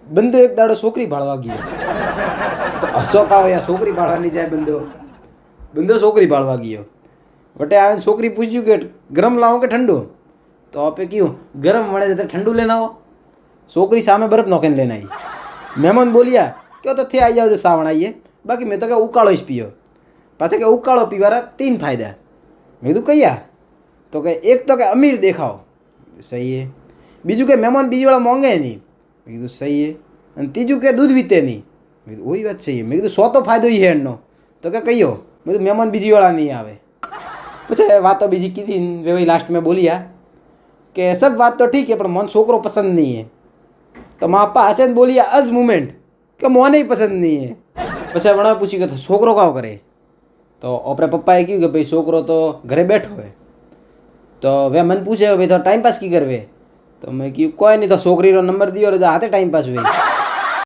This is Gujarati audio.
બંદો એક દાડો છોકરી ભાળવા ગયો તો અશોક આવે યા છોકરી ભાળવાની જાય બંદો છોકરી ભાળવા ગયો વટે આવે છોકરી પૂછ્યું કે ગરમ લાવો કે ઠંડુ તો આપે કહ્યું ગરમ મળે તો ઠંડુ લઈને આવો છોકરી સામે બરફ નોખીને લઈને આવી મહેમાન બોલ્યા કે તો થી આવી જાવ સાવણ આવીએ બાકી મેં તો કે ઉકાળો જ પીયો પાછા કે ઉકાળો પીવાના 3 ફાયદા મેં કીધું કયા તો કે એક તો કે અમીર દેખાવ સહી હે બીજું કે મહેમાન બીજી વાળા મોંઘે નહીં મેં કીધું સહી હે અને ત્રીજું કે દૂધ વીતે નહીં મેં કીધું ઓઈ વાત સહી મેં કીધું 100 તો ફાયદો એ હેડનો તો કે કયો મેં કીધું મહેમાન બીજી વાળા નહીં આવે પછી વાતો બીજી કીધી ને ભાઈ લાસ્ટ મેં બોલ્યા કે સબ વાત તો ઠીક है પણ મને છોકરો પસંદ નહીં है તો મારા પપ્પા હસે ને બોલ્યા અઝ મુમેન્ટ કે મને પસંદ નહીં है પછી વણા પૂછી કે છોકરો કાવ કરે તો આપણે પપ્પાએ કહ્યું કે ભાઈ છોકરો તો ઘરે બેઠો હોય તો વે મને પૂછે ભાઈ તો ટાઈમ પાસ કી કરવે તો મેં કહ્યું કોઈ નહીં તો છોકરીનો નંબર દિયો તો હાથે ટાઈમ પાસ હોય